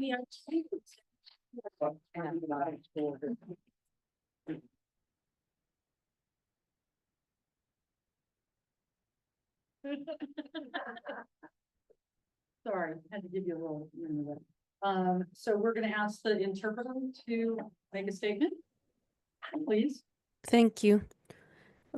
we are. Sorry, had to give you a little. So we're going to ask the interpreter to make a statement, please. Thank you.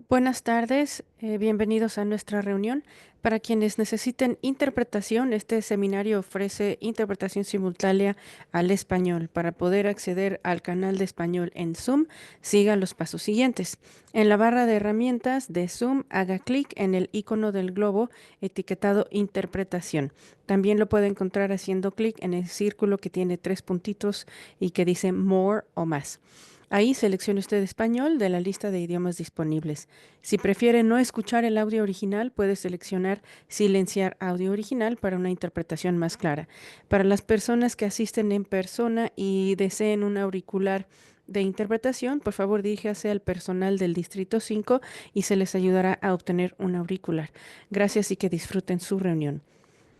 Buenas tardes, bienvenidos a nuestra reunión. Para quienes necesiten interpretación, este seminario ofrece interpretación simultánea al español. Para poder acceder al canal de español en Zoom, siga los pasos siguientes. En la barra de herramientas de Zoom, haga clic en el icono del globo etiquetado Interpretación. También lo puede encontrar haciendo clic en el círculo que tiene 3 puntitos y que dice More o más. Ahí seleccione usted español de la lista de idiomas disponibles. Si prefiere no escuchar el audio original, puede seleccionar silenciar audio original para una interpretación más clara. Para las personas que asisten en persona y deseen un auricular de interpretación, por favor diríjase al personal del Distrito 5 y se les ayudará a obtener un auricular. Gracias y que disfruten su reunión.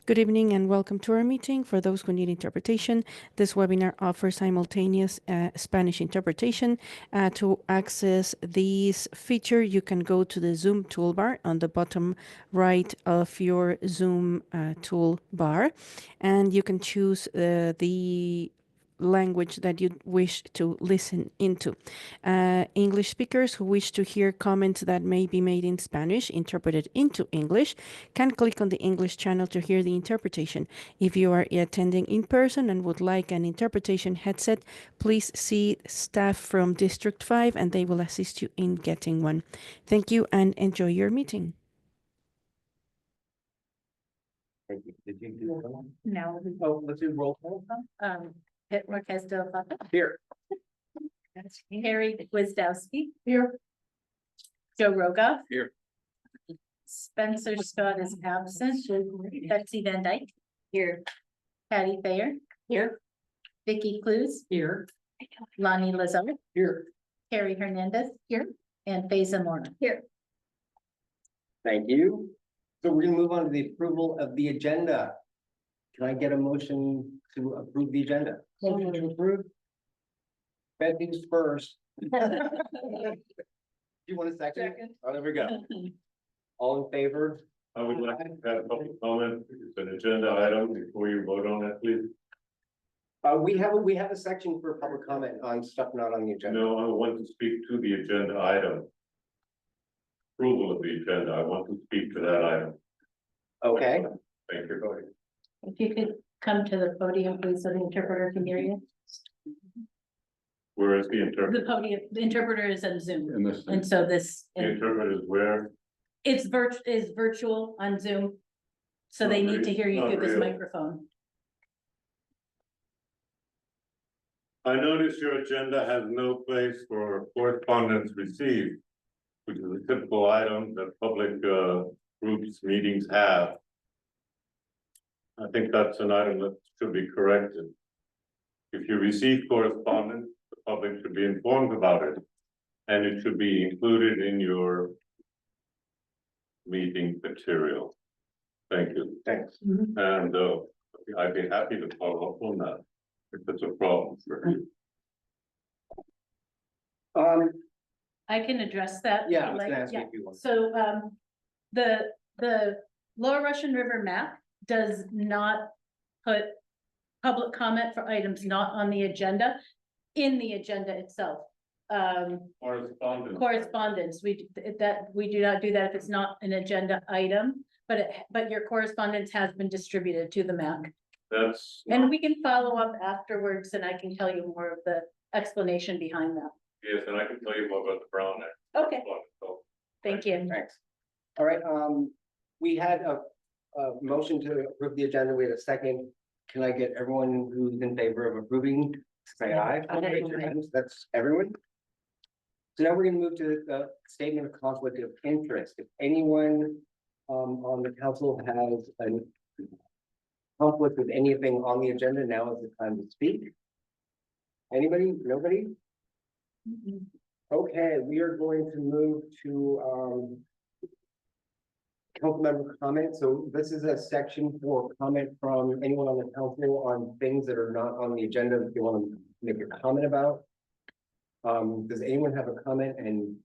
Good evening and welcome to our meeting. For those who need interpretation, this webinar offers simultaneous Spanish interpretation. To access this feature, you can go to the Zoom toolbar on the bottom right of your Zoom toolbar, and you can choose the language that you wish to listen into. English speakers who wish to hear comments that may be made in Spanish interpreted into English can click on the English channel to hear the interpretation. If you are attending in person and would like an interpretation headset, please see staff from District 5 and they will assist you in getting one. Thank you and enjoy your meeting. Thank you. Did you do that? Now, Let's do roll call. Pit Marquez-Del Papa. Here. Harry Wisdowski. Here. Joe Rogoff. Here. Spencer Scott is absent. Betsy Van Dyke. Here. Patty Thayer. Here. Vicky Clues. Here. Lonnie Lazar. Here. Carrie Hernandez. Here. And Faisa Mora. Here. Thank you. So we're gonna move on to the approval of the agenda. Can I get a motion to approve the agenda? Motion to approve. Betty's first. You want a second? Oh, there we go. All in favor? I would like to have a public comment. It's an agenda item before you vote on it, please. We have a section for public comment on stuff not on the agenda. No, I want to speak to the agenda item. Approval of the agenda. I want to speak to that item. Okay. Thank you. If you could come to the podium, please, so the interpreter can hear you. Where is the interpreter? The podium, the interpreter is on Zoom. In this. And so this, The interpreter is where? it's virtual on Zoom. So they need to hear you through this microphone. I notice your agenda has no place for correspondence received, which is a typical item that public groups meetings have. I think that's an item that should be corrected. If you receive correspondence, the public should be informed about it. And it should be included in your meeting material. Thank you. Thanks. And I'd be happy to follow up on that if it's a problem for you. I can address that. Yeah, I was like, gonna ask you yeah. if you want. So, the Lower Russian River map does not put public comment for items not on the agenda in the agenda itself. Correspondence, we do not do that if it's not an agenda item, but your correspondence has been distributed to the MAC. That's. And we can follow up afterwards and I can tell you more of the explanation behind that. Yes, and I can tell you more about the Brown Act. Okay, So, thank you. Thanks. All right, we had a motion to approve the agenda. We had a second. Can I get everyone who's in favor of approving, say aye? Aye. That's everyone. So now we're gonna move to the statement of conflict of interest. If anyone on the council has a conflict with anything on the agenda, now is the time to speak. Anybody? Nobody? Okay, we are going to move to council member comment. So this is a section for comment from anyone on the council on things that are not on the agenda that they want to make a comment about. Does anyone have a comment? And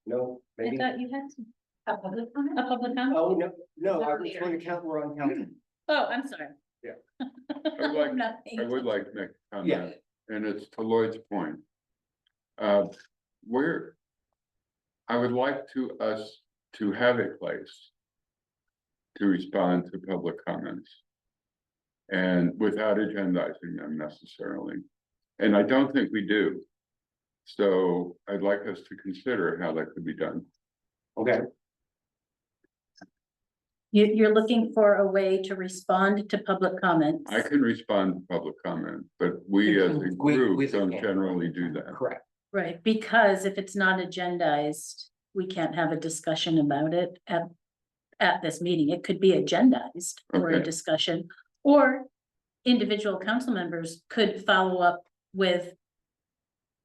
no, I maybe. thought you had some. A public comment? A public comment? Oh, no, I was going to count, we're on council. Oh, I'm sorry. Yeah. Nothing. I would like to make a Yeah. comment, and it's to Lloyd's point. Where I would like us to have a place to respond to public comments and without agendizing them necessarily. And I don't think we do. So I'd like us to consider how that could be done. Okay, You're looking for a way to respond to public comments. I can respond to public comment, but we as a We group don't can't. generally do that. correct. Right, because if it's not agendized, we can't have a discussion about it at this meeting. It could be agendized for a Okay. discussion. Or individual council members could follow up with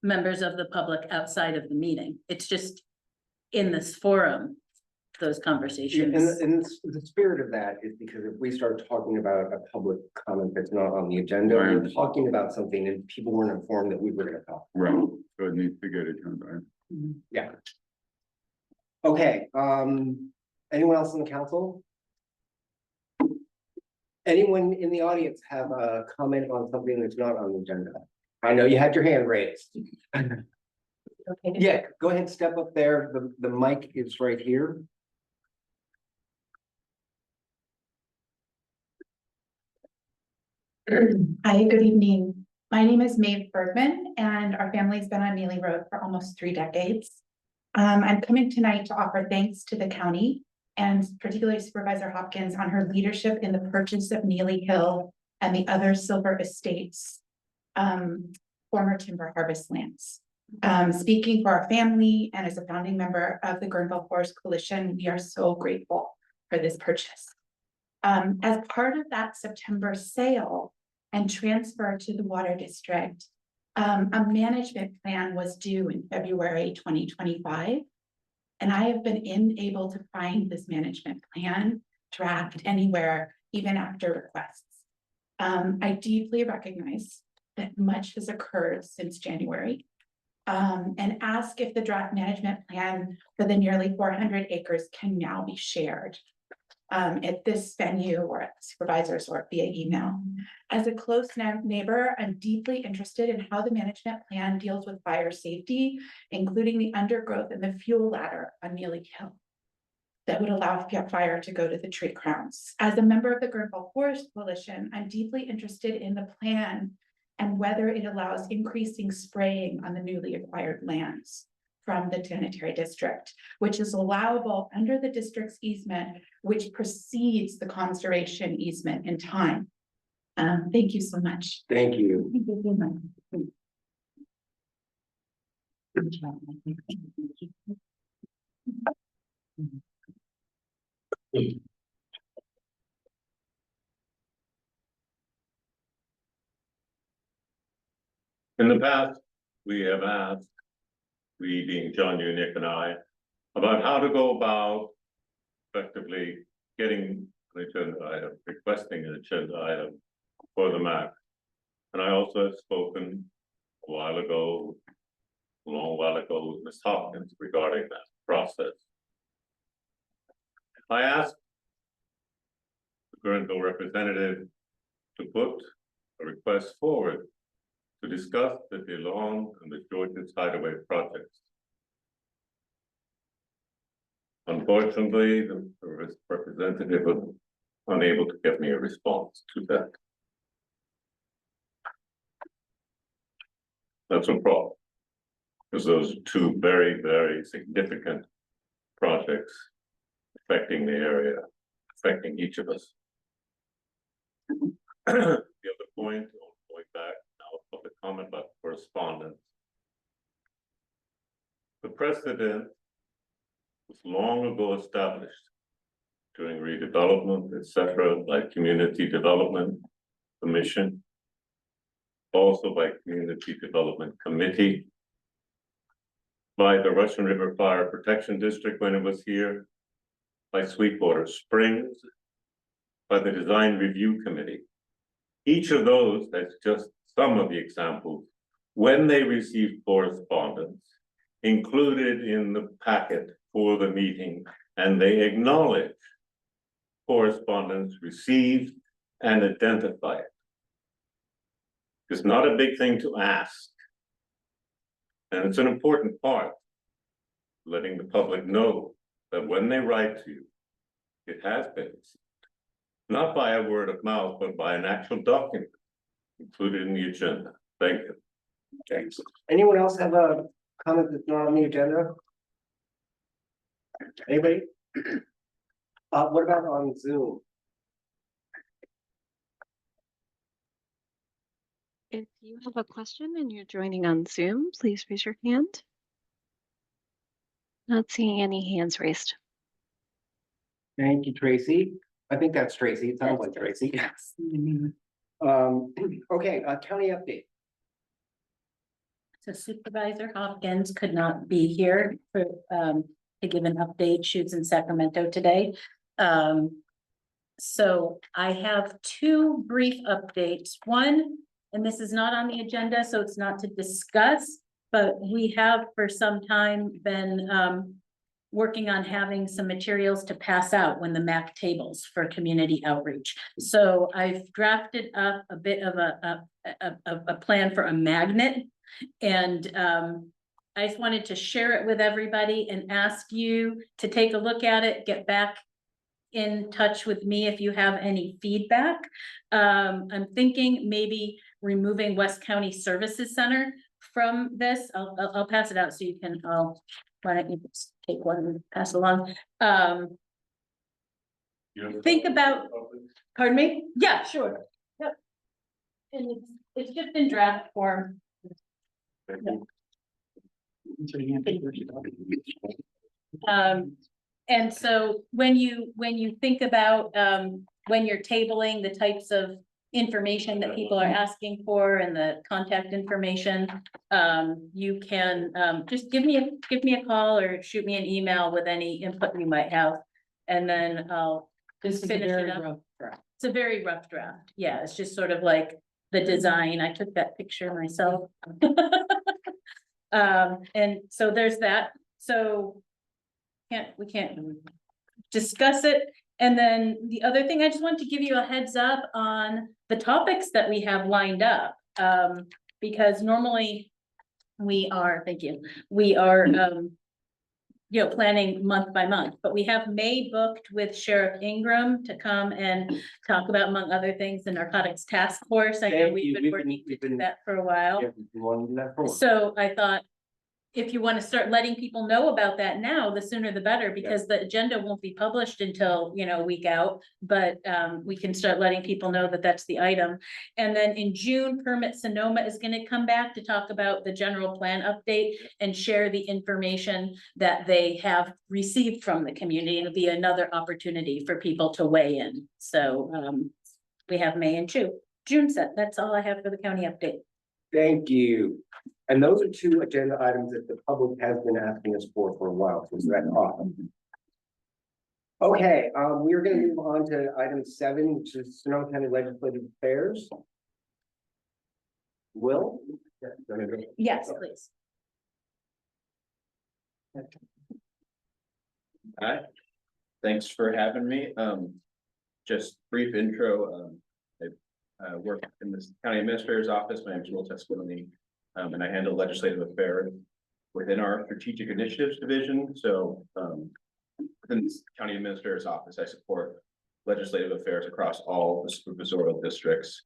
members of the public outside of the meeting. It's just in this forum, those Yeah, conversations. and the spirit of that is because if we start talking about a public comment that's not on the agenda, Right. we're talking about something and people weren't informed that we were gonna talk. Right, so it needs to get agendized. Yeah. Okay, anyone else on the council? Anyone in the audience have a comment on something that's not on the agenda? I know you had your hand raised. Okay. Yeah, go ahead, step up there. The mic is right here. Hi, good evening. My name is Maeve Bergman and our family's been on Neely Road for almost 3 decades. I'm coming tonight to offer thanks to the county and particularly Supervisor Hopkins on her leadership in the purchase of Neely Hill and the other Silver Estates former timber harvest lands. Speaking for our family and as a founding member of the Guerneville Forest Coalition, we are so grateful for this purchase. As part of that September sale and transfer to the water district, a management plan was due in February 2025. And I have been unable to find this management plan draft anywhere, even after requests. I deeply recognize that much has occurred since January. And ask if the draft management plan for the nearly 400 acres can now be shared at this venue or at supervisors or via email. As a close neighbor, I'm deeply interested in how the management plan deals with fire safety, including the undergrowth and the fuel ladder on Neely Hill that would allow fire to go to the tree crowns. As a member of the Guerneville Forest Coalition, I'm deeply interested in the plan and whether it allows increasing spraying on the newly acquired lands from the sanitary district, which is allowable under the district's easement, which precedes the conservation easement in time. Thank you so much. Thank you. In the past, we have asked, we being John, you, Nick, and I, about how to go about effectively getting an agenda item, requesting an agenda item for the map. And I also have spoken a long while ago with Ms. Hopkins regarding that process. I asked the Guerneville representative to put a request forward to discuss the DeLong and the George's Hideaway projects. Unfortunately, the representative was unable to get me a response to that. That's a problem, because those are 2 very, very significant projects affecting the area, affecting each of us. The other point, going back now, public comment about correspondence. The precedent was long ago established during redevelopment, etc., by Community Development Commission, also by Community Development Committee, by the Russian River Fire Protection District when it was here, by Sweetwater Springs, by the Design Review Committee. Each of those, that's just some of the examples, when they received correspondence, included in the packet for the meeting, and they acknowledge correspondence received and identify it. It's not a big thing to ask. And it's an important part, letting the public know that when they write to you, it has been received. Not by a word of mouth, but by an actual document included in the agenda. Thank you. Thanks. Anyone else have a comment that's not on the agenda? Anybody? What about on Zoom? If you have a question and you're joining on Zoom, please raise your hand. Not seeing any hands raised. Thank you, Tracy. I think that's Tracy. It sounds like Tracy. Yes. Okay, county update. So Supervisor Hopkins could not be here for, to give an update. She was in Sacramento today. So I have two brief updates. One, and this is not on the agenda, so it's not to discuss, but we have for some time been working on having some materials to pass out when the MAC tables for community outreach. So I've drafted up a bit of a plan for a magnet. And I just wanted to share it with everybody and ask you to take a look at it, get back in touch with me if you have any feedback. I'm thinking maybe removing West County Services Center from this. I'll pass it out so you can, why don't you just take one and pass it along? Think about, pardon me? Yeah, sure. Yep. And it's just in draft form. And so when you think about, when you're tabling the types of information that people are asking for and the contact information, you can, just give me a call or shoot me an email with any input you might have. And then I'll just finish it up. It's a very rough draft. Yeah, it's just sort of like the design. I took that picture myself. And so there's that. So we can't discuss it. And then the other thing, I just want to give you a heads up on the topics that we have lined up. Because normally we are, thank you, we are, planning month by month, but we have May booked with Sheriff Ingram to come and talk about, among other things, the narcotics task force. I know Thank we've you. been We've working been- to do that for a while. Yeah, we want to do that for. So I thought, if you want to start letting people know about that now, the sooner the better, because the agenda won't be published until, a week out. But we can start letting people know that that's the item. And then in June, Permit Sonoma is going to come back to talk about the general plan update and share the information that they have received from the community. It'll be another opportunity for people to weigh in. So we have May and June set. That's all I have for the county update. Thank you. And those are two agenda items that the public has been asking us for a while, so that's awesome. Okay, we are going to move on to item 7, which is Sonoma County Legislative Affairs. Will? Yes, please. Hi, thanks for having me. Just brief intro. I work in the county administrator's office. My name is Will Testimony, and I handle legislative affairs within our strategic initiatives division. So within the county administrator's office, I support legislative affairs across all the supervisorial districts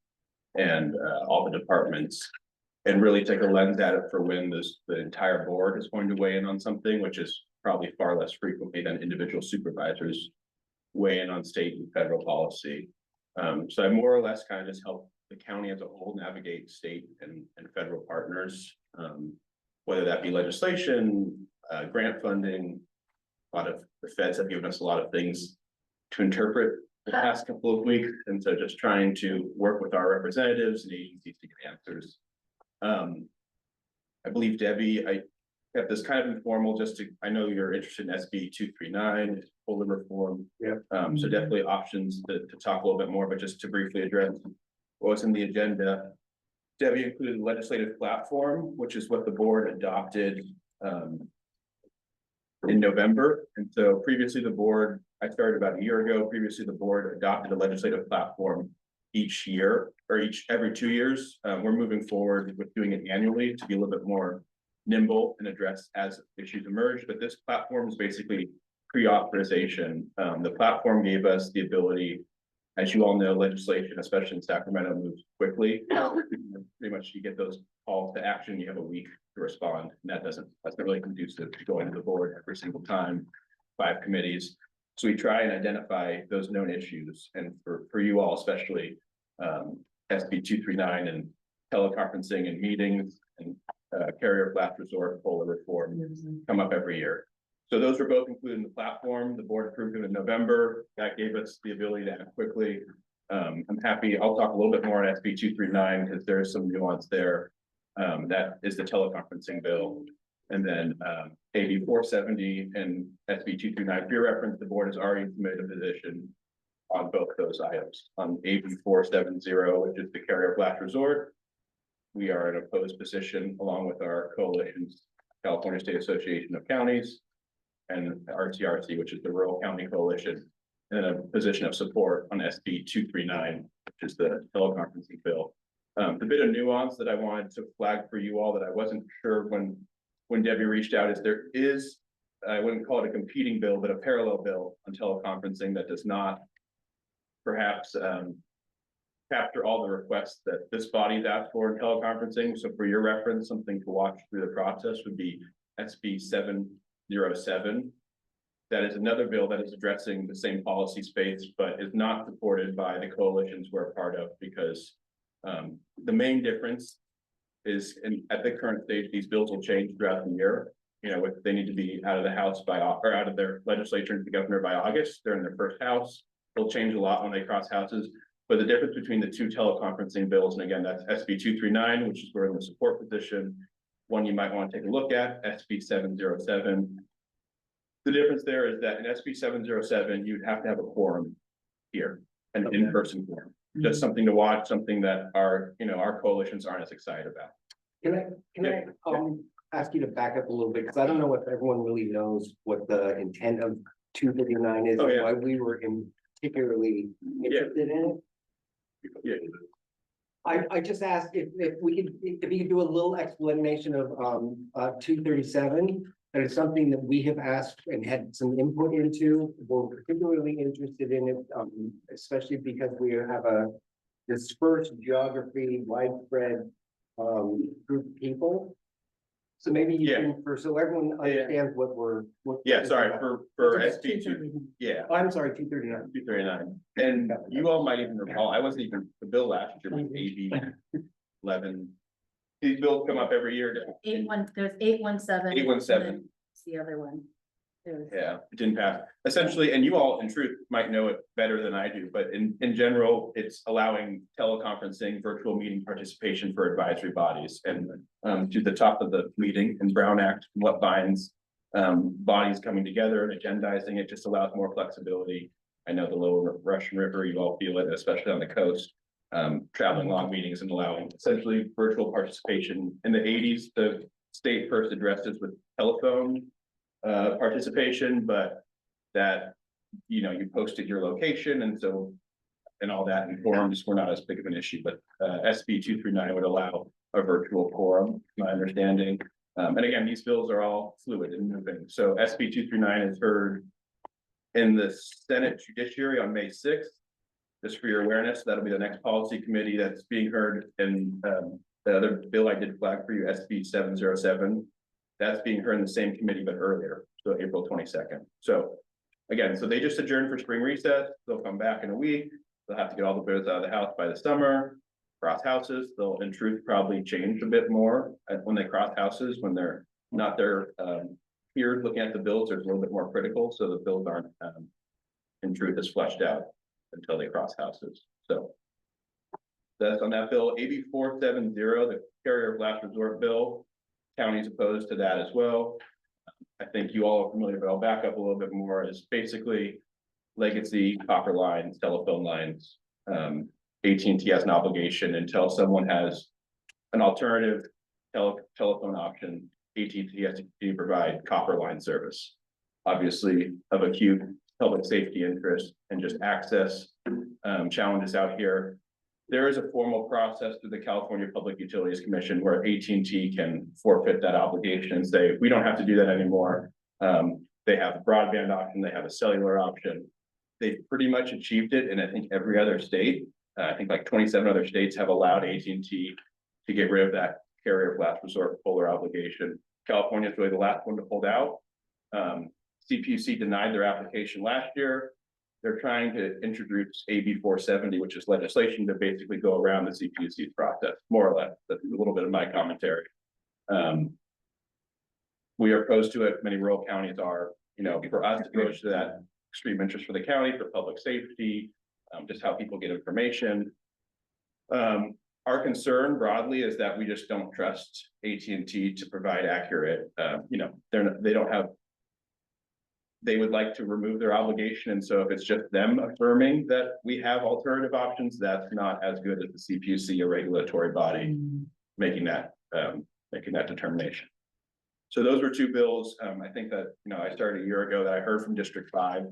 and all the departments, and really take a lens at it for when the entire board is going to weigh in on something, which is probably far less frequently than individual supervisors weigh in on state and federal policy. So I more or less kind of just help the county as a whole navigate state and federal partners, whether that be legislation, grant funding. A lot of the feds have given us a lot of things to interpret the past couple of weeks, and so just trying to work with our representatives and agencies to get answers. I believe Debbie, kept this kind of informal, just to, I know you're interested in SB 239, full reform. Yeah. So definitely options to talk a little bit more, but just to briefly address what was in the agenda. Debbie included the legislative platform, which is what the board adopted in November. And so previously the board, I started about a year ago, previously the board adopted a legislative platform each year or every 2 years. We're moving forward with doing it annually to be a little bit more nimble and address as issues emerge. But this platform is basically pre-authorization. The platform gave us the ability, as you all know, legislation, especially in Sacramento, moves quickly. Pretty much you get those calls to action, you have a week to respond, and that's not really conducive to going to the board every single time, 5 committees. So we try and identify those known issues, and for you all, especially SB 239 and teleconferencing and meetings and carrier of last resort, COLA reform come up every year. So those were both included in the platform. The board approved them in November. That gave us the ability to act quickly. I'm happy, I'll talk a little bit more on SB 239 because there's some nuance there. That is the teleconferencing bill. And then AB 470 and SB 239, for your reference, the board has already submitted a position on both those items. On AB 470, which is the carrier of last resort, we are in an opposed position along with our coalitions, California State Association of Counties and RTRC, which is the Rural County Coalition, and a position of support on SB 239, which is the teleconferencing bill. The bit of nuance that I wanted to flag for you all that I wasn't sure when Debbie reached out is there is, I wouldn't call it a competing bill, but a parallel bill on teleconferencing that does not perhaps capture all the requests that this body's asked for in teleconferencing. So for your reference, something to watch through the process would be SB 707. That is another bill that is addressing the same policy space, but is not supported by the coalitions we're a part of because the main difference is at the current stage, these bills will change throughout the year. You know, they need to be out of the House or out of their legislature and the governor by August. They're in their first House. They'll change a lot when they cross houses. But the difference between the 2 teleconferencing bills, and again, that's SB 239, which is we're in the support position. One you might want to take a look at, SB 707. The difference there is that in SB 707, you'd have to have a quorum here, an in-person quorum. Just something to watch, something that our coalitions aren't as excited about. Can I ask you to back up a little bit, because I don't know if everyone really knows what the intent of 239 is, Oh, yeah. why we were particularly interested in it. Yeah. I just asked if you could do a little explanation of 237. That is something that we have asked and had some input into. We're particularly interested in it, especially because we have a dispersed geography, widespread group of people. So maybe you can, so everyone understands what we're. Sorry, for SB 2, Oh, I'm sorry, 239. 239. And you all might even recall, I wasn't even, the bill last year was AB 11. These bills come up every year. There's 817. 817. It's the other one. Yeah, it didn't pass. Essentially, and you all in truth might know it better than I do, but in general, it's allowing teleconferencing, virtual meeting participation for advisory bodies. And to the top of the meeting in Brown Act, what binds bodies coming together and agendizing it just allows more flexibility. I know the lower Russian River, you all feel it, especially on the coast. Traveling long meetings and allowing essentially virtual participation. In the 80s, the state first addressed this with telephone participation, but that, you posted your location and all that, and forums were not as big of an issue, but SB 239 would allow a virtual forum, my understanding. And again, these bills are all fluid and moving. So SB 239 is heard in the Senate Judiciary on May 6th. Just for your awareness, that'll be the next policy committee that's being heard. And the other bill I did flag for you, SB 707, that's being heard in the same committee, but earlier, so April 22nd. So again, so they just adjourned for spring recess. They'll come back in a week. They'll have to get all the bills out of the House by the summer. Cross houses, they'll in truth probably change a bit more when they cross houses, when they're not their peers looking at the bills, there's a little bit more critical. So the bills aren't in truth as fleshed out until they cross houses. So that's on that bill. AB 470, the carrier of last resort bill. counties opposed to that as well. I think you all are familiar, but I'll back up a little bit more. Is basically legacy copper lines, telephone lines. AT&T has an obligation until someone has an alternative telephone option. AT&T has to provide copper line service, obviously of acute public safety interest and just access challenges out here. There is a formal process through the California Public Utilities Commission where AT&T can forfeit that obligation and say, we don't have to do that anymore. They have a broadband option, they have a cellular option. They've pretty much achieved it in I think every other state. I think like 27 other states have allowed AT&T to get rid of that carrier of last resort polar obligation. California is really the last one to hold out. CPUC denied their application last year. They're trying to introduce AB 470, which is legislation to basically go around the CPUC's process, more or less. That's a little bit of my commentary. We are opposed to it. Many rural counties are, for us, it goes to that extreme interest for the county, for public safety, just how people get information. Our concern broadly is that we just don't trust AT&T to provide accurate, they would like to remove their obligation. And so if it's just them affirming that we have alternative options, that's not as good as the CPUC, a regulatory body, making that determination. So those were two bills. I think that, I started a year ago that I heard from District 5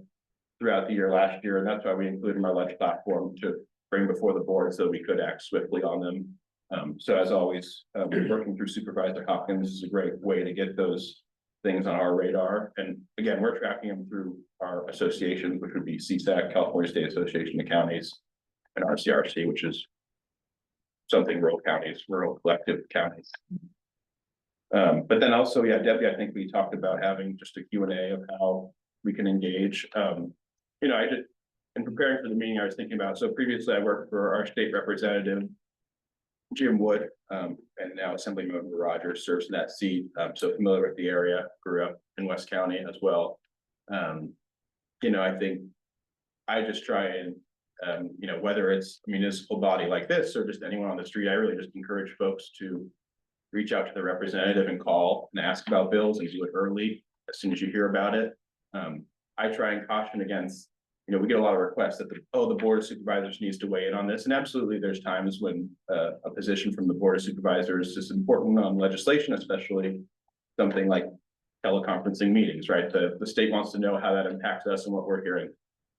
throughout the year last year, and that's why we included my lunch platform to bring before the board so we could act swiftly on them. So as always, working through Supervisor Hopkins is a great way to get those things on our radar. And again, we're tracking them through our associations, which would be CSAC, California State Association of Counties, and RCRC, which is something rural collective counties. But then also, Debbie, I think we talked about having just a Q&A of how we can engage. I just, in preparing for the meeting, I was thinking about, so previously I worked for our state representative, Jim Wood, and now Assemblymember Rogers serves in that seat. So familiar with the area, grew up in West County as well. I think I just try and, whether it's a municipal body like this or just anyone on the street, I really just encourage folks to reach out to the representative and call and ask about bills and do it early as soon as you hear about it. I try and caution against, we get a lot of requests that the board of supervisors needs to weigh in on this. And absolutely, there's times when a position from the board of supervisors is important on legislation, especially something like teleconferencing meetings, right? The state wants to know how that impacts us and what we're hearing.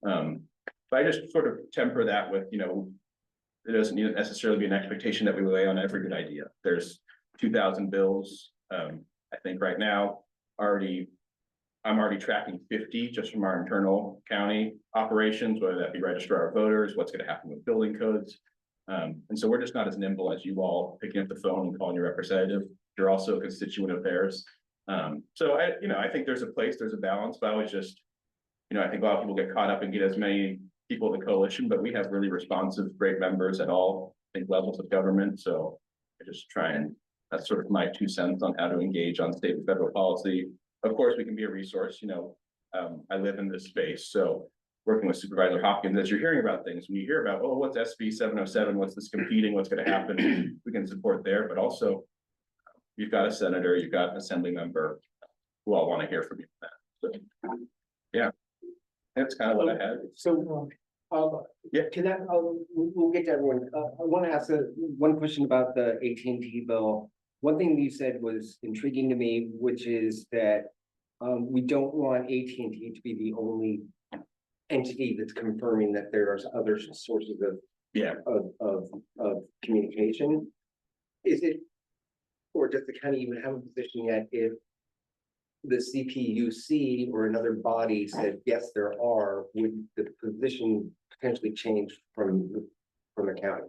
But I just sort of temper that with, there doesn't necessarily be an expectation that we weigh on every good idea. There's 2,000 bills. I think right now, I'm already tracking 50 just from our internal county operations, whether that be registrar of voters, what's going to happen with building codes. And so we're just not as nimble as you all picking up the phone and calling your representative. You're also a constituent of theirs. So I think there's a balance, but I was just, I think a lot of people get caught up and get as many people in the coalition, but we have really responsive, great members at all, I think, levels of government. So I just try and, that's sort of my 2 cents on how to engage on state and federal policy. Of course, we can be a resource, I live in this space, so working with Supervisor Hopkins, as you're hearing about things, when you hear about, what's SB 707, what's this competing, what's going to happen, we can support there, but also you've got a senator, you've got an assembly member who all want to hear from you. So, yeah, that's kind of what I had. So, we'll get to everyone. I want to ask one question about the AT&T bill. One thing you said was intriguing to me, which is that we don't want AT&T to be the only entity that's confirming that there are other sources of communication. Is it, or does the county even have a position yet if the CPUC or another body said, yes, there are, would the position potentially change from the county?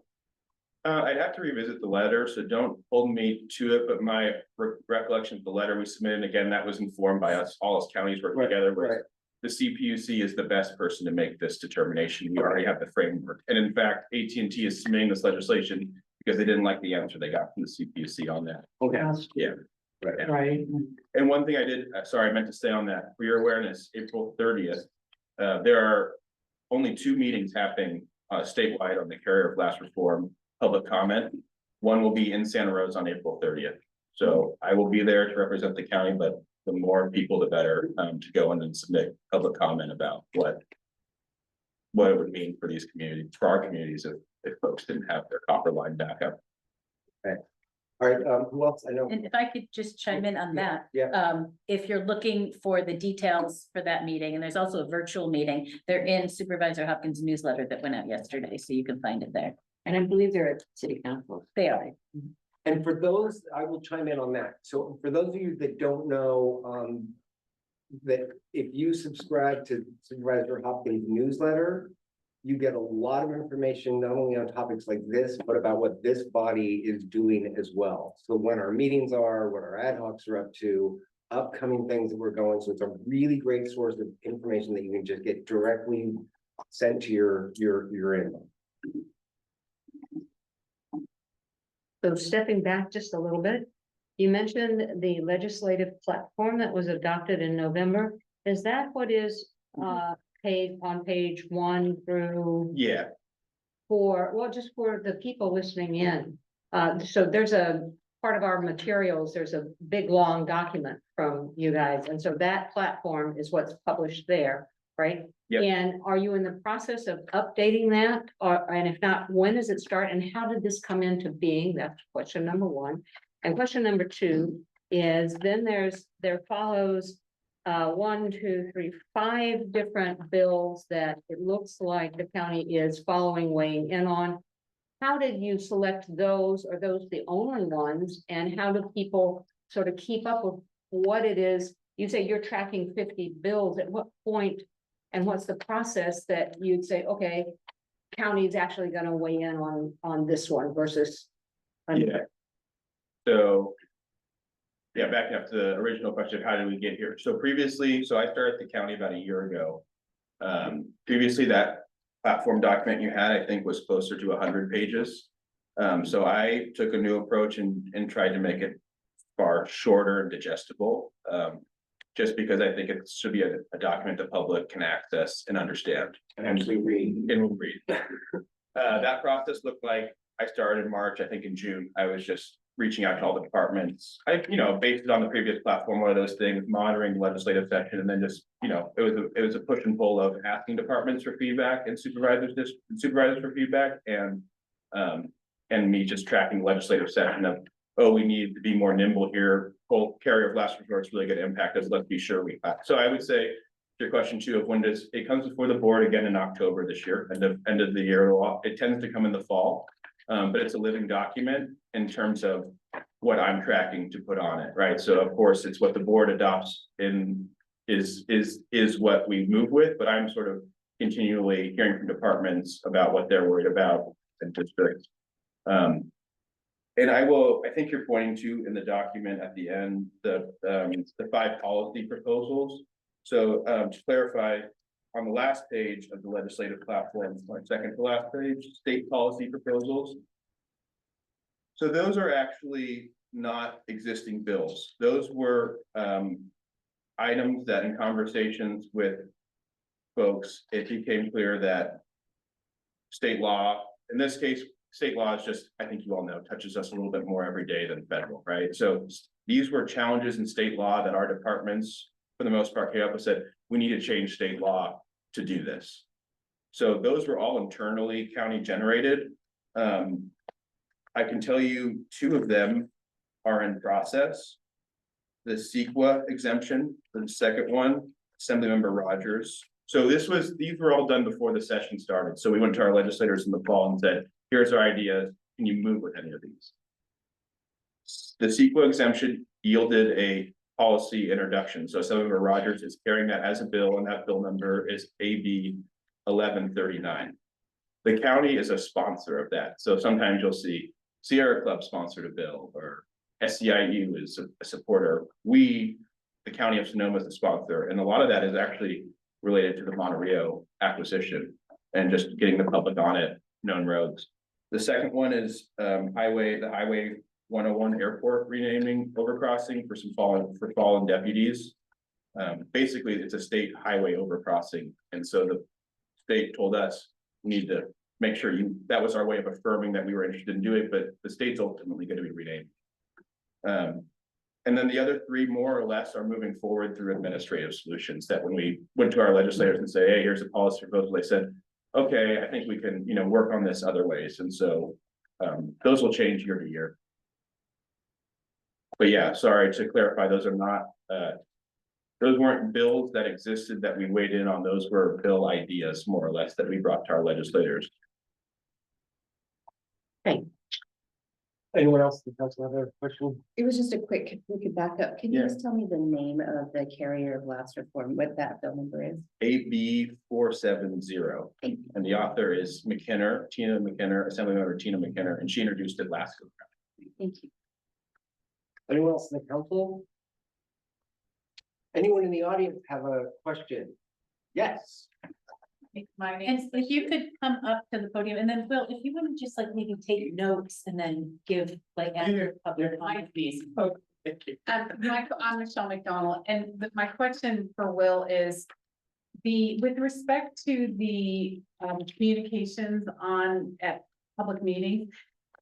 I'd have to revisit the letter, so don't hold me to it, but my recollection of the letter we submitted, again, that was informed by us, all as counties working together, was the CPUC is the best person to make this determination. We already have the framework. And in fact, AT&T is submitting this legislation because they didn't like the answer they got from the CPUC on that. Okay. Yeah. Right. And one thing I did, sorry, I meant to say on that, for your awareness, April 30th, there are only 2 meetings happening statewide on the carrier of last reform public comment. One will be in Santa Rosa on April 30th. So I will be there to represent the county, but the more people, the better, to go in and submit public comment about what it would mean for these communities, for our communities, if folks didn't have their copper line backup. All right, who else? I know, And if I could just chime in on that. yeah. If you're looking for the details for that meeting, and there's also a virtual meeting, they're in Supervisor Hopkins' newsletter that went out yesterday, so you can find it there. And I believe they're at city council. They are. And for those, I will chime in on that. So for those of you that don't know, that if you subscribe to Supervisor Hopkins' newsletter, you get a lot of information, not only on topics like this, but about what this body is doing as well. So when our meetings are, what our ad hocs are up to, upcoming things that we're going. So it's a really great source of information that you can just get directly sent to your inbox. So stepping back just a little bit, you mentioned the legislative platform that was adopted in November. Is that what is on page 1 through Yeah, 4? Well, just for the people listening in. So there's a part of our materials, there's a big long document from you guys. And so that platform is what's published there, right? Yep. And are you in the process of updating that? And if not, when does it start? And how did this come into being? That's question number 1. And question number 2 is then there follows 1, 2, 3, 5 different bills that it looks like the county is weighing in on. How did you select those? Are those the only ones? And how do people sort of keep up with what it is? You say you're tracking 50 bills. At what point and what's the process that you'd say, okay, county is actually going to weigh in on this one versus another? so. Yeah, backing up to the original question, how did we get here? So previously, I started at the county about a year ago. Previously, that platform document you had, I think, was closer to 100 pages. So I took a new approach and tried to make it far shorter and digestible. Just because I think it should be a document the public can access and understand. And actually read. And will read. That process looked like I started in March. I think in June, I was just reaching out to all the departments. Based it on the previous platform, one of those things, monitoring the legislative session, and then just, it was a push and pull of asking departments for feedback and supervisors for feedback, and me just tracking the legislative session of, oh, we need to be more nimble here. Whole carrier of last resort is really going to impact us. Let's be sure we. So I would say your question too of when it comes before the board again in October this year, end of the year. It tends to come in the fall. But it's a living document in terms of what I'm tracking to put on it, right? So of course, it's what the board adopts is what we move with, but I'm sort of continually hearing from departments about what they're worried about and districts. And I think you're pointing to in the document at the end, the 5 policy proposals. So to clarify, on the last page of the legislative platform, my second to last page, state policy proposals. So those are actually not existing bills. Those were items that in conversations with folks, it became clear that state law, in this case, state law is just, I think you all know, touches us a little bit more every day than federal, right? So these were challenges in state law that our departments, for the most part, came up and said, we need to change state law to do this. So those were all internally county generated. I can tell you 2 of them are in process. The CEQA exemption for the second one, Assemblymember Rogers. So these were all done before the session started. So we went to our legislators in the fall and said, here's our ideas. Can you move with any of these? The CEQA exemption yielded a policy introduction. So Assemblymember Rogers is carrying that as a bill, and that bill number is AB 1139. The county is a sponsor of that. So sometimes you'll see Sierra Club sponsored a bill, or SEIU is a supporter. The county of Sonoma is a sponsor, and a lot of that is actually related to the Monterey acquisition and just getting the public on it, known roads. The second one is the Highway 101 airport renaming overcrossing for fallen deputies. Basically, it's a state highway overcrossing, and so the state told us we need to make sure that was our way of affirming that we were interested in doing it, but the state's ultimately going to be renamed. And then the other three more or less are moving forward through administrative solutions that when we went to our legislators and say, hey, here's a policy proposal, they said, okay, I think we can, work on this other ways. And so those will change year to year. But yeah, sorry to clarify, those are not, those weren't bills that existed that we weighed in on. Those were bill ideas, more or less, that we brought to our legislators. Anyone else in the council have a question? It was just a quick, if we could back up. Can you Yeah. just tell me the name of the carrier of last reform, what that bill number is? AB 470, Thank you. and the author is Tina McKenna, Assemblymember Tina McKenna, and she introduced it last. Thank you. Anyone else in the council? Anyone in the audience have a question? Yes. And if you could come up to the podium, and then Will, if you wouldn't just like maybe take notes and then give like after public comment, please. I'm Michelle McDonald, and my question for Will is with respect to the communications at public meetings,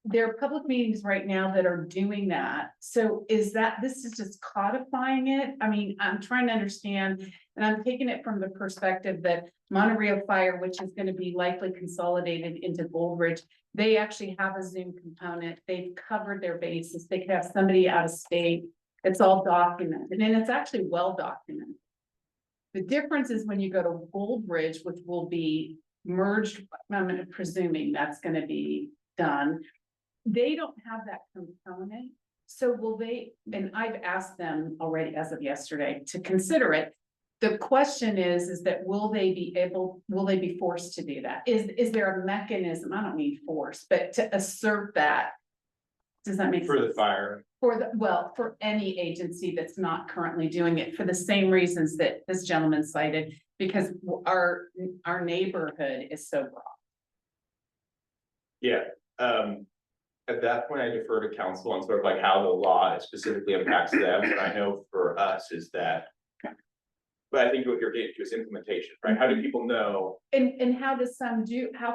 there are public meetings right now that are doing that. So this is just codifying it? I mean, I'm trying to understand, and I'm taking it from the perspective that Monterey Fire, which is going to be likely consolidated into Goldridge, they actually have a Zoom component. They've covered their bases. They could have somebody out of state. It's all documented, and it's actually well documented. The difference is when you go to Goldridge, which will be merged, I'm presuming that's going to be done. They don't have that component. So will they, and I've asked them already as of yesterday to consider it. The question is that will they be forced to do that? Is there a mechanism? I don't mean force, but to assert that. Does that make sense? For the fire. For any agency that's not currently doing it for the same reasons that this gentleman cited, because our neighborhood is so broad. Yeah, at that point, I defer to council on sort of like how the law specifically impacts them. What I know for us is that, but I think what you're getting to is implementation, right? How do people know? And how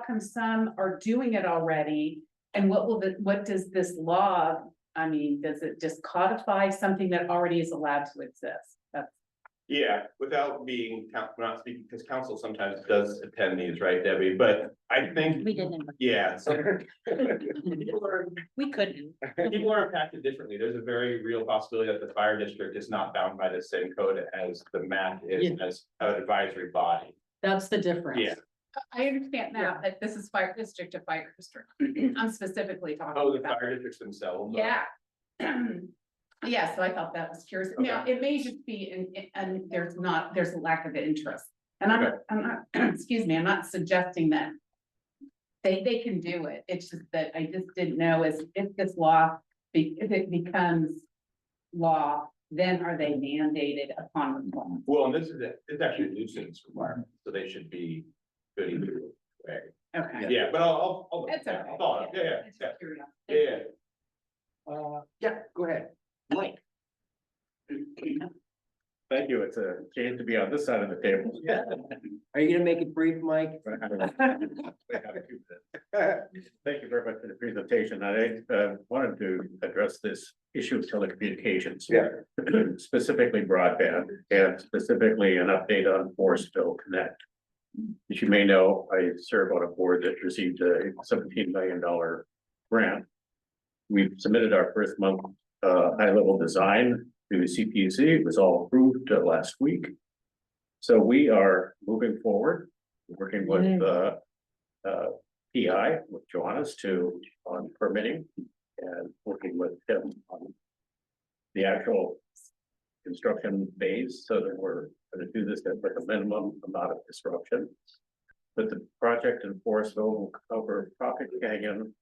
come some are doing it already? And what does this law, I mean, does it just codify something that already is allowed to exist? Yeah, without being, not speaking, because council sometimes does attend these, right, Debbie? But I think, We didn't. yeah, so people are We couldn't. People are impacted differently. There's a very real possibility that the fire district is not bound by the same code as the MAC is as an advisory body. That's the difference. Yeah. I understand now that this is fire district to fire district. I'm specifically talking Oh, the about. fire districts themselves. Yeah. Yeah, so I thought that was curious. Now, it may just be, and there's a lack of interest. And I'm not, excuse me, I'm not suggesting that they can do it. It's just that I just didn't know if this law, if it becomes law, then are they mandated upon reform? Well, and it's actually a nuisance requirement, so they should be good either way. Okay. Yeah, but I'll. It's okay. I'll follow up. Yeah. It's just curious. Yeah. Yeah, go ahead. Mike. Thank you. It's a chance to be on this side of the table. Are you gonna make it brief, Mike? Thank you very much for the presentation. I wanted to address this issue of telecommunications. Yeah. Specifically broadband and specifically an update on Forestville Connect. As you may know, I serve on a board that received a $17 million grant. We've submitted our first month high-level design to CPUC. It was all approved last week. So we are moving forward, working with PI, with Johannes on permitting and working with him on the actual construction phase, so that we're going to do this with a minimum amount of disruption. But the project in Forestville will cover Pocket Canyon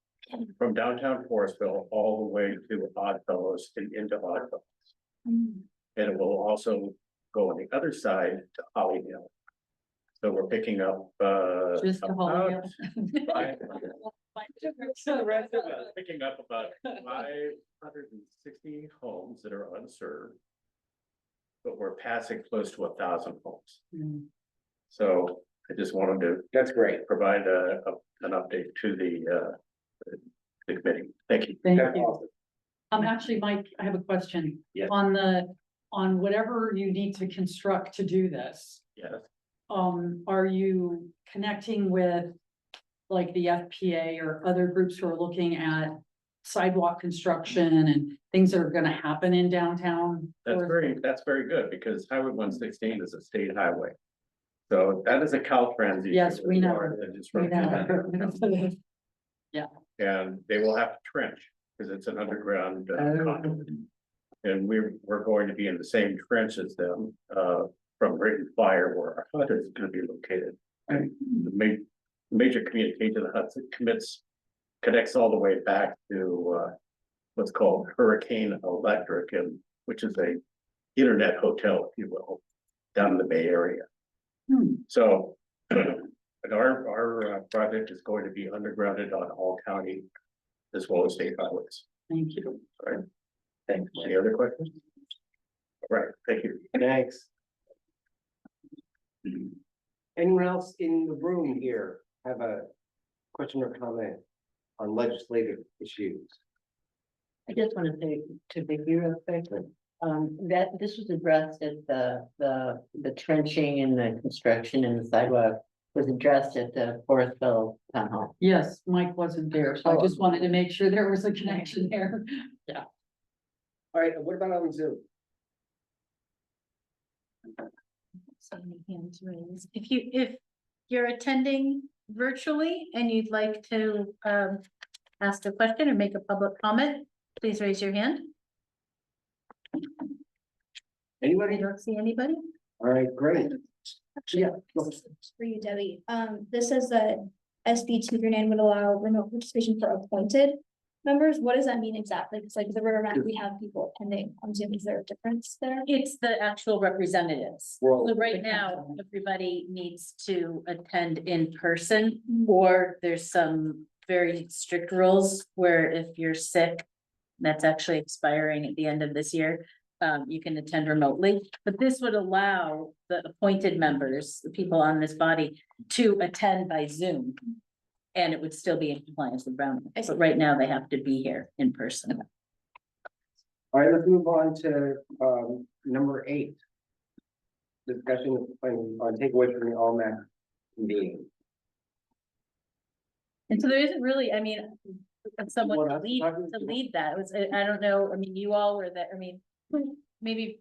from downtown Forestville all the way to Oddfellows and into Oddfellows. And it will also go on the other side to Hollyhill. So we're picking up Just to Hollyhill. Picking up about 560 homes that are unserved. But we're passing close to 1,000 homes. So I just wanted to. That's great. Provide an update to the committee. Thank you. Thank That's you. awesome. Actually, Mike, I have a question. Yes. On whatever you need to construct to do this, Yes. are you connecting with like the FPA or other groups who are looking at sidewalk construction and things that are gonna happen in downtown? That's very good, because Highway 116 is a state highway. So that is a Caltrans issue. Yes, we know. That disrupts We that. know. And they will have to trench, because it's an underground conduit. And we're going to be in the same trench as them, from Rate and Fire, where our HUD is gonna be located. And the major communication hub connects all the way back to, what's called Hurricane Electric, and which is a internet hotel, if you will, down in the Bay Area. So, and our project is going to be undergrounded on all county as well as state highways. Thank you. All right. Thanks. Any other questions? All right, thank you. Thanks. Anyone else in the room here have a question or comment on legislative issues? I just want to say to Vicky real quickly, that this was addressed at the trenching and the construction and the sidewalk was addressed at the Forestville Town Hall. Yes, Mike wasn't there, so I just wanted to make sure there was a connection there. Yeah. All right, what about on Zoom? So many hands raised. If you're attending virtually and you'd like to ask a question or make a public comment, please raise your hand. I Anybody? don't see anybody. All right, great. Yeah. go. For you, Debbie, this says that SB 239 would allow remote participation for appointed members. What does that mean exactly? Because like the River Map, we have people attending on Zoom. Is there a difference there? It's the actual representatives. Well- So right now, everybody needs to attend in person, or there's some very strict rules where if you're sick, that's actually expiring at the end of this year, you can attend remotely. But this would allow the appointed members, the people on this body, to attend by Zoom. And it would still be in compliance with Brown. But right now, they have to be here in person. All right, let's move on to number 8. Discussion on takeaway from the all-Mac meeting. And so there isn't really, I mean, someone Well, to that's lead, talking to to- lead that. It was, I don't know, I mean, you all were there, I mean, maybe.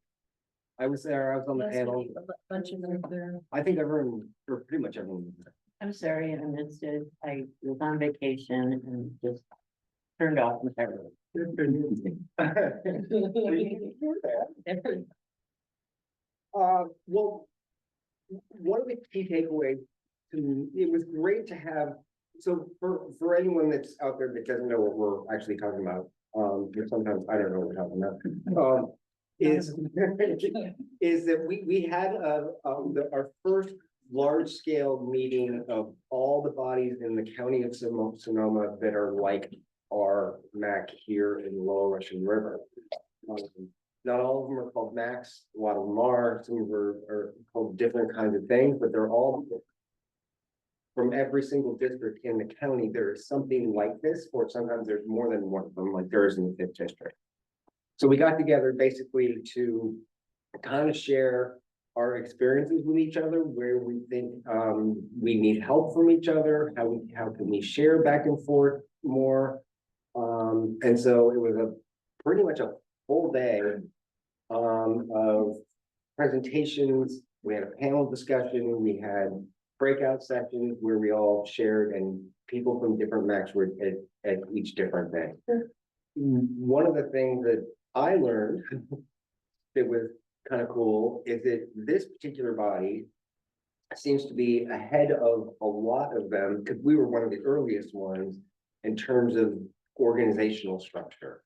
I was there, I was on the panel. A bunch of them there. I think everyone, or pretty much everyone. was there. I'm sorry, I missed it. I was on vacation and just turned off my camera. Well, one of the key takeaways to me, it was great to have, so for anyone that's out there that doesn't know what we're actually talking about, because sometimes I don't know what we're talking about. Is that we had our first large scale meeting of all the bodies in the county of Sonoma that are like our MAC here in the Lower Russian River. Not all of them are called MACs, a lot of them are, some of them are called different kinds of things, but they're all from every single district in the county. There is something like this, or sometimes there's more than one of them, like there is in the 5th district. So we got together basically to kind of share our experiences with each other, where we think we need help from each other, how can we share back and forth more. And so it was pretty much a full day of presentations. We had a panel discussion, we had breakout sessions where we all shared, and people from different MACs were at each different thing. One of the things that I learned that was kind of cool is that this particular body seems to be ahead of a lot of them, because we were one of the earliest ones in terms of organizational structure.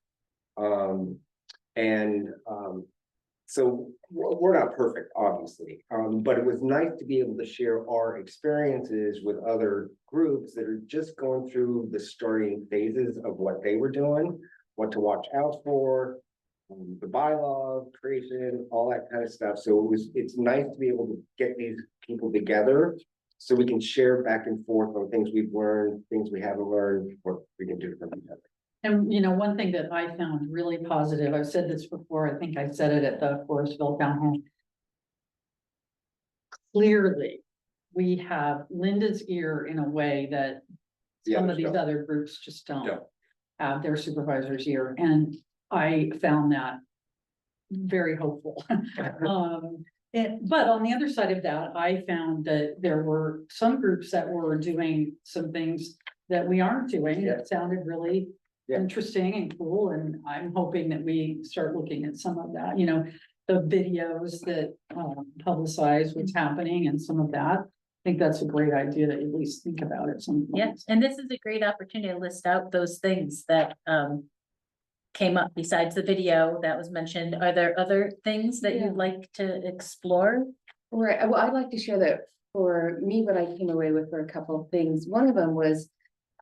So we're not perfect, obviously, but it was nice to be able to share our experiences with other groups that are just going through the starting phases of what they were doing, what to watch out for, the bylaw creation, all that kind of stuff. So it's nice to be able to get these people together so we can share back and forth on things we've learned, things we haven't learned, what we can do from each other. And you know, one thing that I found really positive, I've said this before, I think I said it at the Forestville Town Hall. Clearly, we have Linda's ear in a way that some of these other groups just don't have their supervisor's ear, and I found that very hopeful. But on the other side of that, I found that there were some groups that were doing some things that we aren't doing. That sounded really interesting and cool, and I'm hoping that we start looking at some of that, you know, the videos that publicize what's happening and some of that. I think that's a great idea to at least think about at some point. Yes, and this is a great opportunity to list out those things that came up besides the video that was mentioned. Are there other things that you'd like to explore? Right, well, I'd like to share that for me, what I came away with were a couple of things. One of them was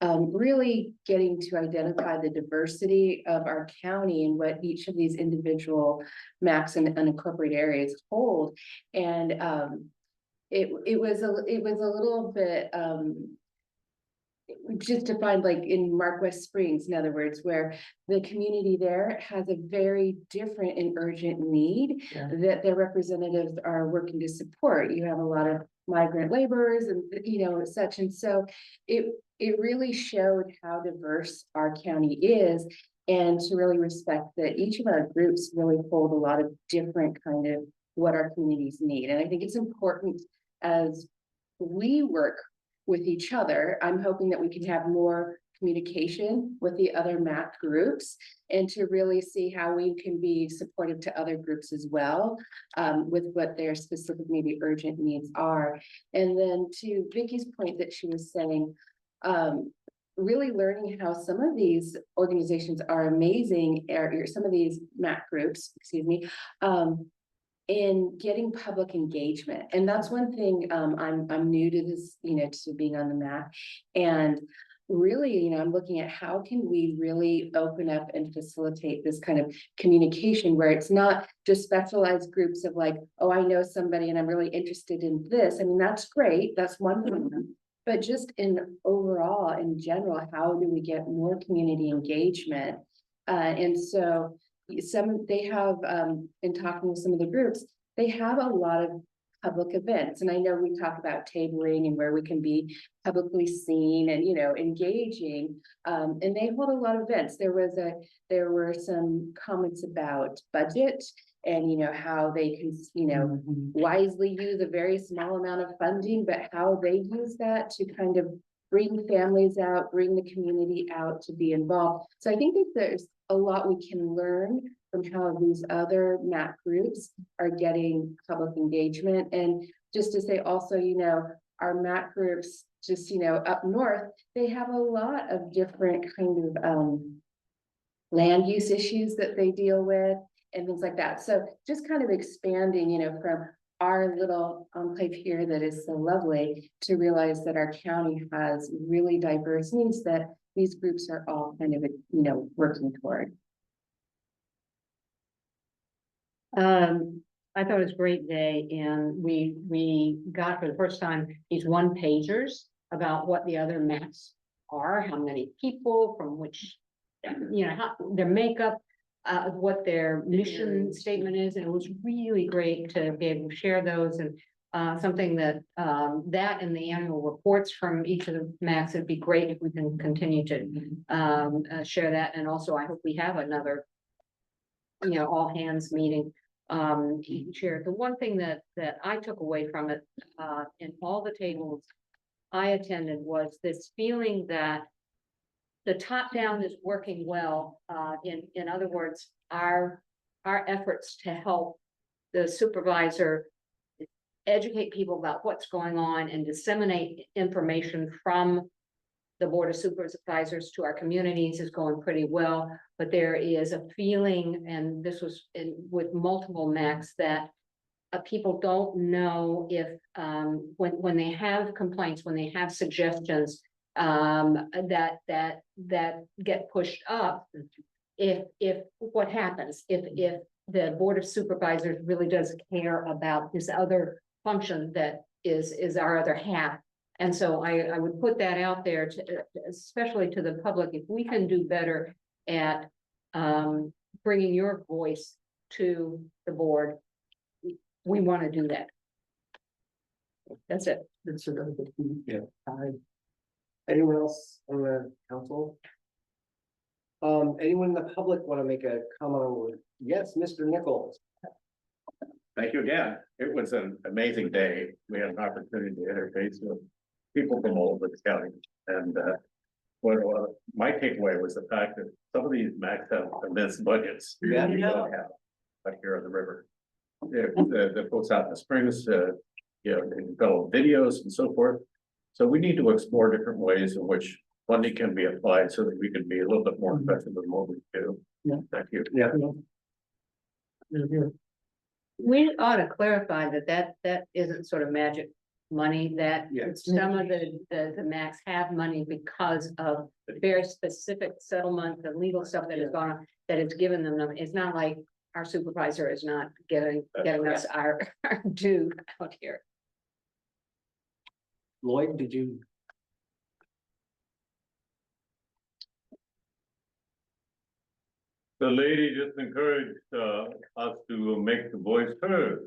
really getting to identify the diversity of our county and what each of these individual maps and unincorporated areas hold. And it was a little bit just to find, like in West Springs, in other words, where the community there has a very different and urgent need that their representatives are working to support. You have a lot of migrant laborers and, you know, such. And so it really showed how diverse our county is, and to really respect that each of our groups really hold a lot of different kind of what our communities need. And I think it's important as we work with each other. I'm hoping that we can have more communication with the other MAP groups, and to really see how we can be supportive to other groups as well, with what their specific, maybe urgent needs are. And then to Vicky's point that she was saying, really learning how some of these organizations are amazing, or some of these MAP groups, excuse me, in getting public engagement. And that's one thing, I'm new to this, you know, to being on the MAP, and really, you know, I'm looking at how can we really open up and facilitate this kind of communication, where it's not just specialized groups of like, oh, I know somebody and I'm really interested in this. I mean, that's great, that's one thing, but just in overall, in general, how do we get more community engagement? And so they have, in talking with some of the groups, they have a lot of public events. And I know we talk about tabling and where we can be publicly seen and, you know, engaging, and they hold a lot of events. There were some comments about budget and, you know, how they can, you know, wisely use a very small amount of funding, but how they use that to kind of bring families out, bring the community out to be involved. So I think that there's a lot we can learn from how these other MAP groups are getting public engagement. And just to say also, you know, our MAP groups, just, you know, up north, they have a lot of different kind of land use issues that they deal with and things like that. So just kind of expanding, you know, from our little enclave here that is so lovely, to realize that our county has really diverse needs that these groups are all kind of, you know, working toward. I thought it was a great day, and we got for the first time these one pagers about what the other maps are, how many people from which, you know, how their makeup, what their mission statement is, and it was really great to be able to share those, and something that that and the annual reports from each of the maps, it'd be great if we can continue to share that. And also I hope we have another, you know, all hands meeting each year. The one thing that I took away from it in all the tables I attended was this feeling that the top down is working well. In other words, our efforts to help the supervisor educate people about what's going on and disseminate information from the Board of Supervisors to our communities is going pretty well. But there is a feeling, and this was with multiple MACs, that people don't know if when they have complaints, when they have suggestions that get pushed up, if what happens if the Board of Supervisors really does care about this other function that is our other half. And so I would put that out there to, especially to the public, if we can do better at bringing your voice to the board, we want to do that. That's it. It's a really good point. Yeah. Anyone else on the council? Anyone in the public want to make a comment on, yes, Mr. Nichols? Thank you again. It was an amazing day. We had an opportunity to interface with people from all over the county. And my takeaway was the fact that some of these max have immense budgets. Yeah. We don't have, but here on the river. The folks out in the springs, they develop videos and so forth. So we need to explore different ways in which funding can be applied so that we can be a little bit more effective in what we do. Yeah. Thank you. Yeah. We ought to clarify that isn't sort of magic money, that Yeah. some of the max have money because of very specific settlement, the legal stuff that is gone on, that it's given them. It's not like our supervisor is not getting us our due out here. Lloyd, did you? The lady just encouraged us to make the voice heard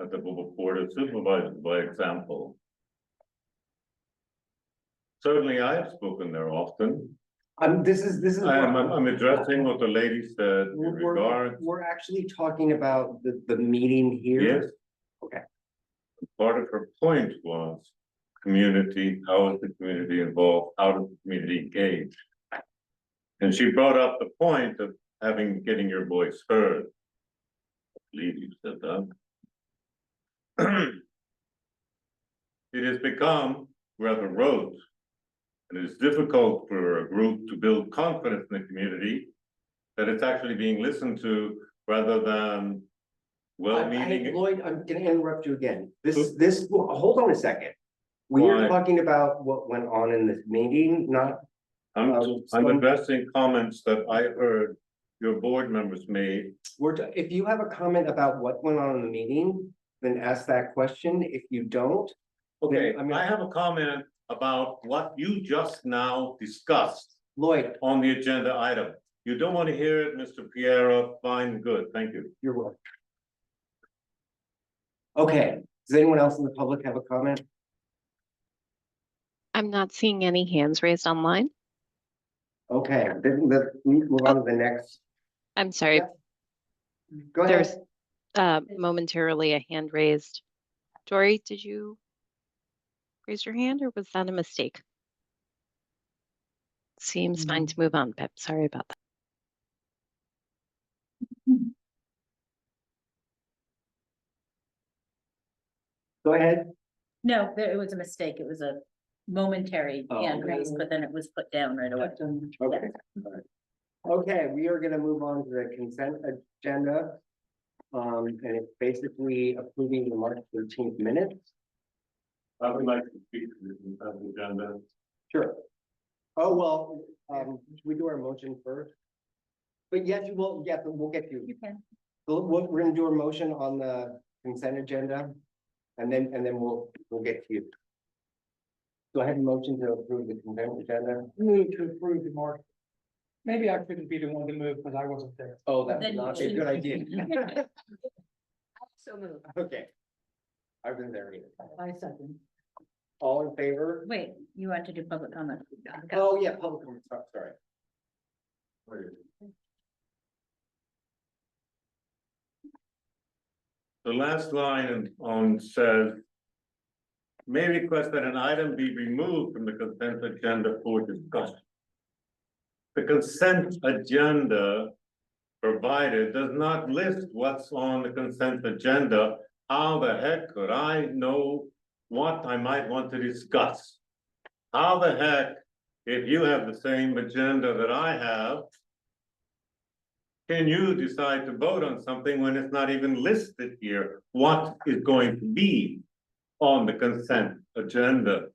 at the board of supervisors by example. Certainly, I have spoken there often. This is. I'm addressing what the lady said in We're regards. we're actually talking about the meeting here. Yes. Okay. Part of her point was community, how is the community involved, how does the community engage? And she brought up the point of getting your voice heard. I believe you said that. It has become rather rote. And it's difficult for a group to build confidence in the community that it's actually being listened to rather than well-meaning. Lloyd, I'm gonna interrupt you again. Hold on a second. We are Why? talking about what went on in this meeting, not. I'm addressing comments that I heard your board members made. If you have a comment about what went on in the meeting, then ask that question. If you don't. Okay, then I'm I gonna- have a comment about what you just now discussed Lloyd, on the agenda item. You don't want to hear it, Mr. Piera, fine, good, thank you. you're welcome. Okay, does anyone else in the public have a comment? I'm not seeing any hands raised online. Okay, then let's move on to the next. I'm sorry, Yeah. Go ahead. there's momentarily a hand raised. Dory, did you raise your hand or was that a mistake? Seems fine to move on, Pip. Sorry about that. Go ahead. No, it was a mistake. It was a momentary Oh, hand okay. raise, but then it was put down right away. Okay. All right. Okay, we are gonna move on to the consent agenda. And it's basically approving the March 13th minutes. I would like to speak to the consent agenda. Sure. Oh, well, should we do our motion first? But yes, you will, yeah, we'll get to you. You can. We're gonna do a motion on the consent agenda. And then we'll get to you. Go ahead and motion to approve the consent agenda. Move to approve the March. Maybe I couldn't be the one to move because I wasn't there. Oh, that's Then you not a good idea. So moved. Okay. I wasn't there either. I second. All in favor? Wait, you want to do public comment? Oh, yeah, public comment, sorry. The last line on says, may request that an item be removed from the consent agenda for discussion. The consent agenda provided does not list what's on the consent agenda. How the heck could I know what I might want to discuss? How the heck, if you have the same agenda that I have, can you decide to vote on something when it's not even listed here? What is going to be on the consent agenda?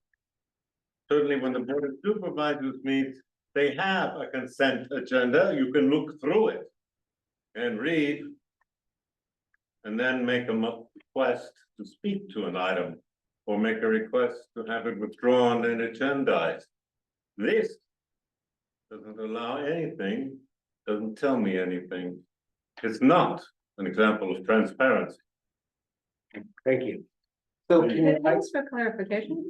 Certainly when the Board of Supervisors meets, they have a consent agenda. You can look through it and read and then make a request to speak to an item or make a request to have it withdrawn and agendized. This doesn't allow anything, doesn't tell me anything. It's not an example of transparency. Thank you. So can I, Thanks for clarification.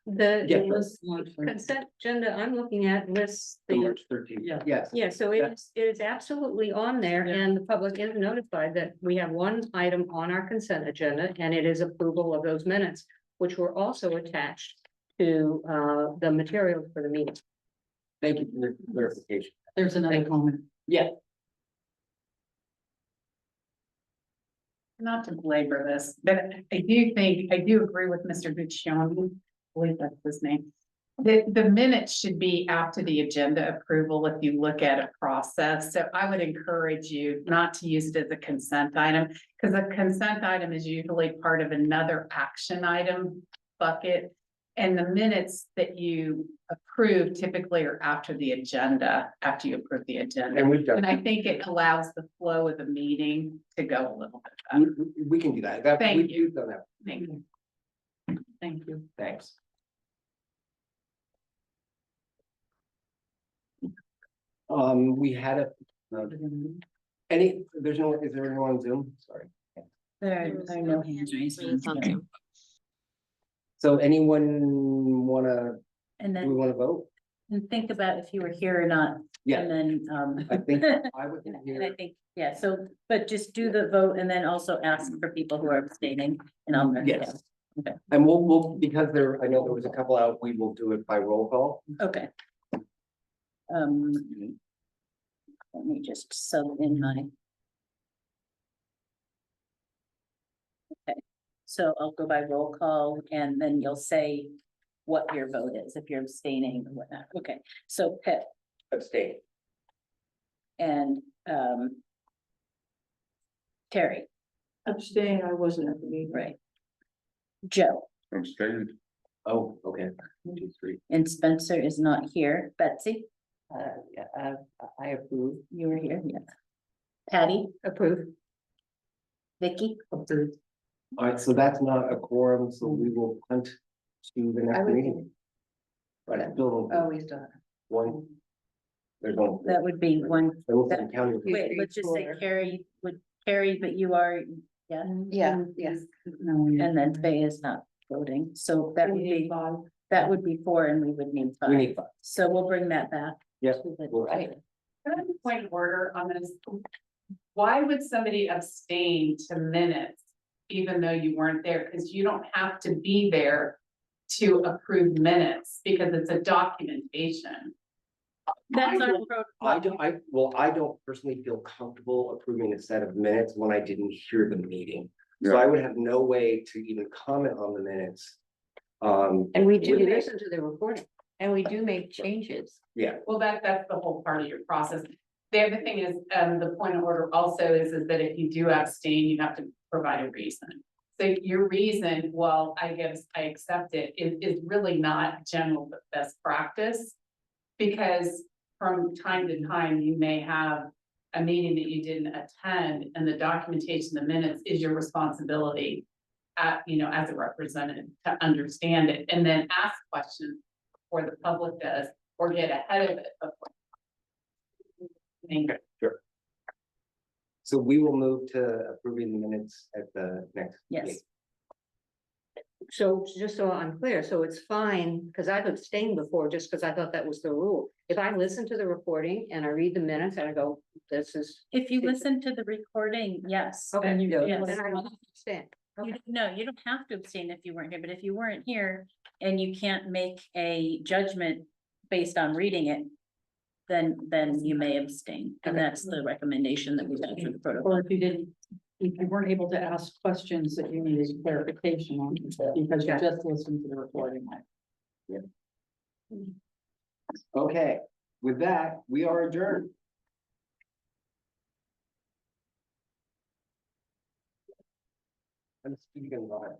The Yes, the consent agenda I'm looking at lists the the, March 13th, Yeah. yes. yeah, so it is absolutely on there Yeah. and the public is notified that we have one item on our consent agenda and it is approval of those minutes, which were also attached to the materials for the meeting. Thank you for the clarification. There's another comment. Yeah. Not to belabor this, but I do agree with Mr. Guccione, I believe that's his name. The minutes should be after the agenda approval if you look at a process. So I would encourage you not to use it as a consent item, because a consent item is usually part of another action item bucket. And the minutes that you approve typically are after the agenda, after you approve the agenda. And we've done, And I think it allows the flow of the meeting to go a little bit better. we can do that. That, Thank we've done that. Thank you. Thank you. Thanks. We had a, is there anyone on Zoom? Sorry. There are no hands raised. It's on Zoom. So anyone wanna, And do we then wanna vote? and think about if you were here or not. Yeah. And then, I think I would and I hear, think, yeah, so, but just do the vote and then also ask for people who are abstaining and I'll. yes. Okay. And we'll, because I know there was a couple out, we will do it by roll call. Okay. Let me just sub in my. Okay, so I'll go by roll call and then you'll say what your vote is, if you're abstaining or whatnot. Okay, so Pitt Abstain. and Terry, Abstain, I wasn't at the meeting. right? Joe Abstained. Oh, okay. 1, 2, 3. and Spencer is not here. Betsy, I approve. you were here, yes. Patty, Approved. Vicky, All right, so that's not a quorum, so we will punt to the next meeting. But I still don't, we still. one. There's one. that would be one. Livingston County. Wait, let's just say Carrie would, Carrie, but you are, yeah. Yeah, yes. And then Faye is not voting, so that would be 4 and we would need 5. We need 5. So we'll bring that back. Yeah, to the- right. Can I have a point of order on this? Why would somebody abstain to minutes even though you weren't there? Because you don't have to be there to approve minutes because it's a documentation. That's our I don't personally feel comfortable approving a set of minutes when I didn't hear the meeting. So I would have no way to even comment on the minutes. And we do listen to the recording, and we do make changes. Yeah, Well, that's the whole part of your process. The other thing is, the point of order also is that if you do abstain, you have to provide a reason. So your reason, well, I guess I accept it, is really not general best practice. Because from time to time, you may have a meeting that you didn't attend and the documentation, the minutes is your responsibility. As a representative to understand it and then ask questions before the public does, or get ahead of it. Thank you. sure. So we will move to approving the minutes at the next. Yes. meeting. So just so I'm clear, so it's fine, because I've abstained before, just because I thought that was the rule. If I listen to the recording and I read the minutes and I go, this is. If you listen to the recording, yes. Okay, then you- yes. then I will abstain. No, you don't have to abstain if you weren't here, but if you weren't here and you can't make a judgment based on reading it, then you may abstain, and that's the recommendation that we've done for the protocol. Or if you weren't able to ask questions that you needed clarification on, because you just listened to the recording. Okay, with that, we are adjourned. I'm speaking live.